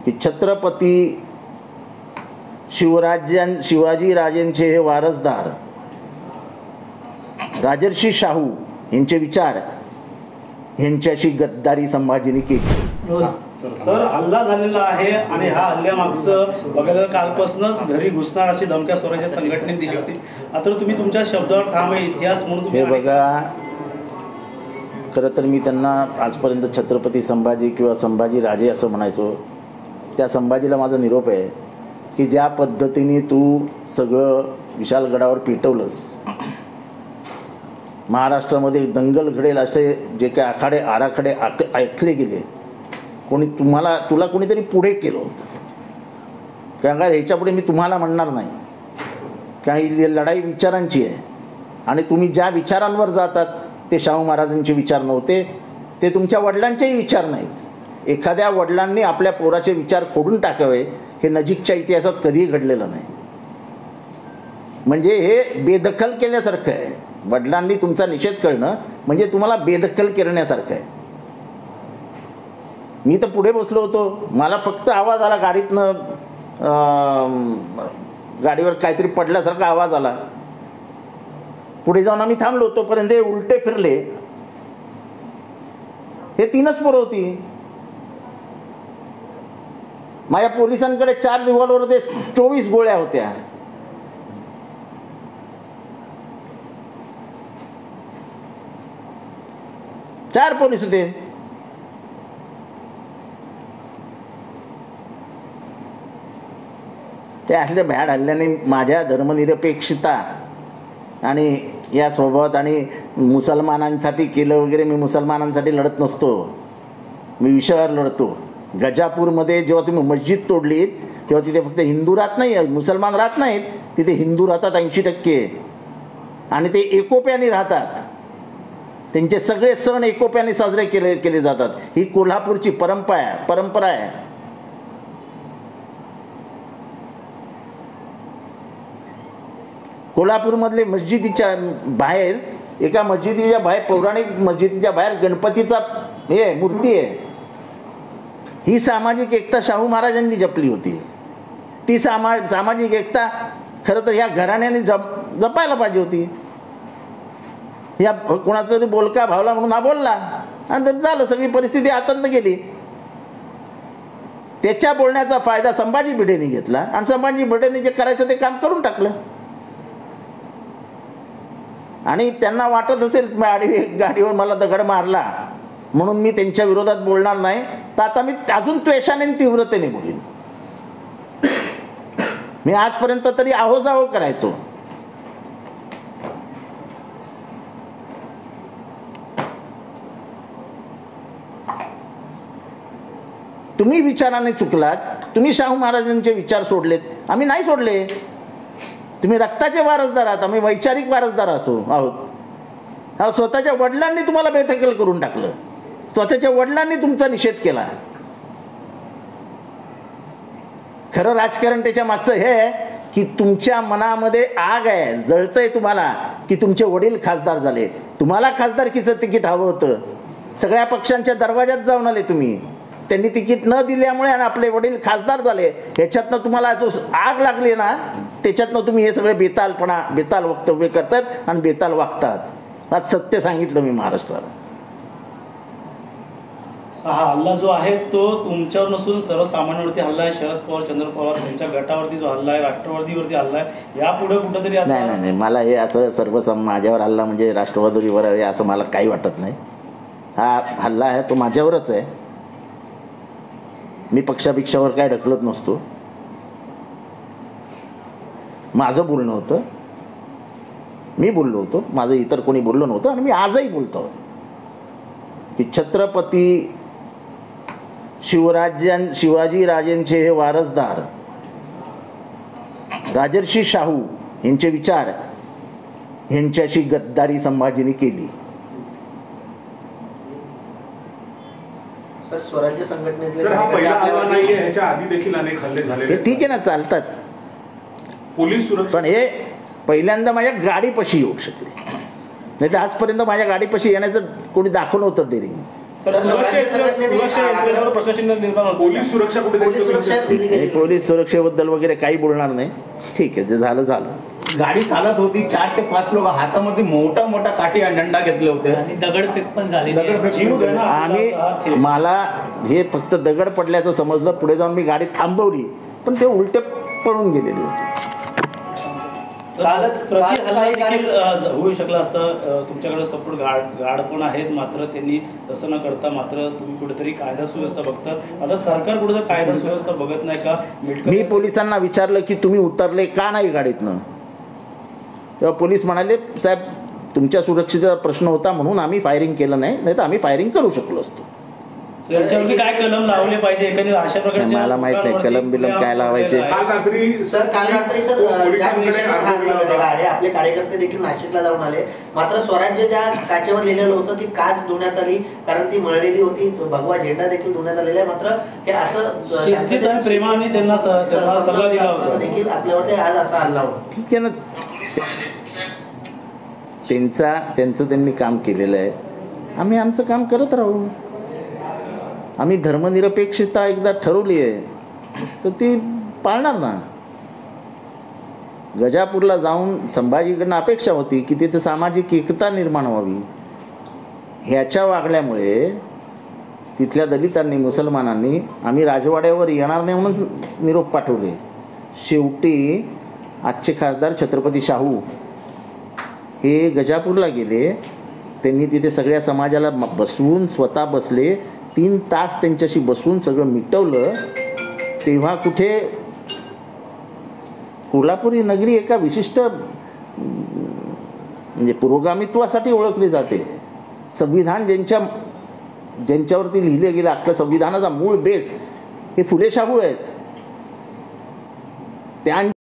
की छत्रपती शिवाजी राजेंचे हे वारसदार राजर्षी शाहू यांचे विचार यांच्याशी गद्दारी संभाजीने केली. सर, हल्ला झालेला आहे आणि हा हल्ल्यामागचं बघायला कालपासूनच घरी घुसणार अशी धमक्या स्वराज्य संघटनेने दिली होती. आता तुम्ही तुमच्या शब्दावर ठाम आहे, इतिहास म्हणून हे बघा, खरं तर मी त्यांना आजपर्यंत छत्रपती संभाजी किंवा संभाजी राजे असं म्हणायचो. त्या संभाजीला माझा निरोप आहे की ज्या पद्धतीने तू सगळं विशालगडावर पेटवलंस, महाराष्ट्रामध्ये दंगल घडेल असे जे काही आराखडे ऐकले गेले, तुला कोणीतरी पुढे केलं होतं. कारण का ह्याच्यापुढे मी तुम्हाला म्हणणार नाही, काही लढाई विचारांची आहे आणि तुम्ही ज्या विचारांवर जातात ते शाहू महाराजांचे विचार नव्हते, ते तुमच्या वडिलांचेही विचार नाहीत. एखाद्या वडिलांनी आपल्या पोराचे विचार खोडून टाकावे हे नजीकच्या इतिहासात कधीही घडलेलं नाही. म्हणजे हे बेदखल केल्यासारखं आहे. वडिलांनी तुमचा निषेध करणं म्हणजे तुम्हाला बेदखल करण्यासारखं आहे. मी तर पुढे बसलो होतो, मला फक्त आवाज आला गाडीतनं, गाडीवर काहीतरी पडल्यासारखा आवाज आला. पुढे जाऊन आम्ही थांबलो, तोपर्यंत उलटे फिरले. हे 3च पोरं होती. माझ्या पोलिसांकडे 4 रिव्हॉल्वर होते, 24 गोळ्या होत्या. चार पोलीस होते. त्या असल्या भ्याड हल्ल्याने माझ्या धर्मनिरपेक्षता आणि या स्वभावात आणि मुसलमानांसाठी केलं वगैरे, मी मुसलमानांसाठी लढत नसतो, मी विषयावर लढतो. गजापूरमध्ये जेव्हा तुम्ही मस्जिद तोडलीत तेव्हा तिथे फक्त हिंदू राहत नाही, मुसलमान राहत नाहीत, तिथे हिंदू राहतात 80% आणि ते एकोप्याने राहतात. त्यांचे सगळे सण एकोप्याने साजरे केले जातात. ही कोल्हापूरची परंपरा आहे. कोल्हापूरमधले मस्जिदीच्या बाहेर, एका मस्जिदीच्या बाहेर, पौराणिक मस्जिदीच्या बाहेर गणपतीचा मूर्ती आहे. ही सामाजिक एकता शाहू महाराजांनी जपली होती. ती सामाजिक एकता खरं तर ह्या घराण्याने जपायला पाहिजे होती. या कोणाचा तरी बोलका भावला म्हणून हा बोलला आणि झालं, सगळी परिस्थिती आतंत गेली. त्याच्या बोलण्याचा फायदा संभाजी भिडेंनी घेतला आणि संभाजी भिडेंनी जे करायचं ते काम करून टाकलं. आणि त्यांना वाटत असेल गाडीवर मला दगड मारला म्हणून मी त्यांच्या विरोधात बोलणार नाही, तर आता मी अजून त्वेषाने तीव्रतेने बोलीन. मी आजपर्यंत तरी आहोजाहो करायचो. तुम्ही विचाराने चुकलात, तुम्ही शाहू महाराजांचे विचार सोडलेत, आम्ही नाही सोडले. तुम्ही रक्ताचे वारसदार आहात, आम्ही वैचारिक वारसदार आहोत. स्वतःच्या वडिलांनी तुम्हाला बेदखल करून टाकलं, स्वतःच्या वडिलांनी तुमचा निषेध केला. खरं राजकारण त्याच्या मागचं हे आहे की तुमच्या मनामध्ये आग आहे, जळतंय तुम्हाला की तुमचे वडील खासदार झाले. तुम्हाला खासदारकीचं तिकीट हवं होतं, सगळ्या पक्षांच्या दरवाजात जाऊन आले तुम्ही, त्यांनी तिकीट न दिल्यामुळे आणि आपले वडील खासदार झाले. ह्याच्यातनं तुम्हाला जो आग लागली ना, त्याच्यातनं तुम्ही हे सगळे बेताल वक्तव्य करतात आणि बेताल वागतात. आज सत्य सांगितलं मी महाराष्ट्राला. हा हल्ला जो आहे तो तुमच्यावर नसून सर्वसामान्यांवरती हल्ला आहे. शरद पवार, चंद्र पवार यांच्या गटावरती जो हल्ला आहे, राष्ट्रवादीवरती हल्ला आहे. यापुढे कुठंतरी नाही, मला हे असं माझ्यावर हल्ला म्हणजे राष्ट्रवादीवर आहे असं मला काही वाटत नाही. हा हल्ला आहे तो माझ्यावरच आहे. मी पक्षापेक्षावर काय ढकलत नसतो. माझं बोलणं होतं, मी बोललो होतो, माझं इतर कोणी बोललो नव्हतं आणि मी आजही बोलतो की छत्रपती शिवाजी राजेंचे हे वारसदार राजर्षी शाहू यांचे विचार यांच्याशी गद्दारी संभाजीने केली. स्वराज्य संघटनेतले ठीक आहे ना, चालतात पोलीस सुरक्षा, पण हे पहिल्यांदा माझ्या गाडीपाशी येऊ शकले नाही तर आजपर्यंत माझ्या गाडीपाशी येण्याचं कोणी दाखवलं होतं डेअरिंग. राज्य संघटनेने सुरक्षेवर प्रश्नचिन्ह निर्माण होतं. पोलीस सुरक्षा कुठे पोलीस सुरक्षा दिली आणि गेली. पोलीस सुरक्षेबद्दल वगैरे काही बोलणार नाही. ठीक आहे, जे झालं झालं. गाडी चालत होती, 4 ते 5 लोक हातामध्ये मोठा मोठा काठी आणि डंडा घेतले होते. आणि दगडफेक पण झाली. दगडफेक जीव घेणं आम्ही मला हे फक्त दगड पडल्याचं समजलं. पुढे जाऊन मी गाडी थांबवली, पण ते उलटे पळून गेलेली होती. प्रति हल्ला देखील होऊ शकला असता. तुमच्याकडे सपोर्ट गार्ड पण आहेत, मात्र त्यांनी तसं न करता मात्र तुम्ही कुठेतरी कायदा सुव्यवस्था बघता. आता सरकार कुठेतरी कायदा सुव्यवस्था बघत नाही का? मी पोलिसांना विचारलं की तुम्ही उतरले का नाही गाडीतनं, तेव्हा पोलीस म्हणाले साहेब तुमच्या सुरक्षेचा प्रश्न होता म्हणून आम्ही फायरिंग केलं नाही तर आम्ही फायरिंग करू शकलो असतो. त्यांच्यावरती काय कलम लावले पाहिजे एखादी अशा प्रकारचे? मला माहित नाही कलम बिलम काय लावायचे. काल रात्री सर काल रात्री सर ज्या पोलिसांकडे विषयावर अर्ज हात केला लावलेला होता. आहे, आपले कार्यकर्ते देखील नाशिकला जाऊन आले. मात्र स्वराज्य ज्या काचेवर लिहिलेलं होतं ती काच धुण्यात आली, कारण ती मळलेली होती. भगवा झेंडा देखील धुण्यात आलेला आहे. मात्र हे असं शिस्तीत आणि प्रेमाने त्यांना सल्ला दिला होता. देखील आपल्यावरती आज असा हल्ला होता. ठीक आहे ना, त्यांचं त्यांनी काम केलेलं आहे. आम्ही आमचं काम करत राहू. आम्ही धर्मनिरपेक्षता एकदा ठरवली आहे तर ती पाळणार ना. गजापूरला जाऊन संभाजीकडनं अपेक्षा होती की तिथे सामाजिक एकता निर्माण व्हावी. ह्याच्या वागल्यामुळे तिथल्या दलितांनी मुसलमानांनी आम्ही राजवाड्यावर येणार नाही म्हणून निरोप पाठवले. शेवटी आजचे खासदार छत्रपती शाहू हे गजापूरला गेले. त्यांनी तिथे सगळ्या समाजाला बसवून स्वतः बसले. 3 तास त्यांच्याशी बसवून सगळं मिटवलं. तेव्हा कुठे कोल्हापुरी नगरी एका विशिष्ट म्हणजे पुरोगामित्वासाठी ओळखली जाते. संविधान ज्यांच्यावरती लिहिले गेलं अख्खं संविधानाचा मूळ बेस हे फुले शाहू आहेत. त्या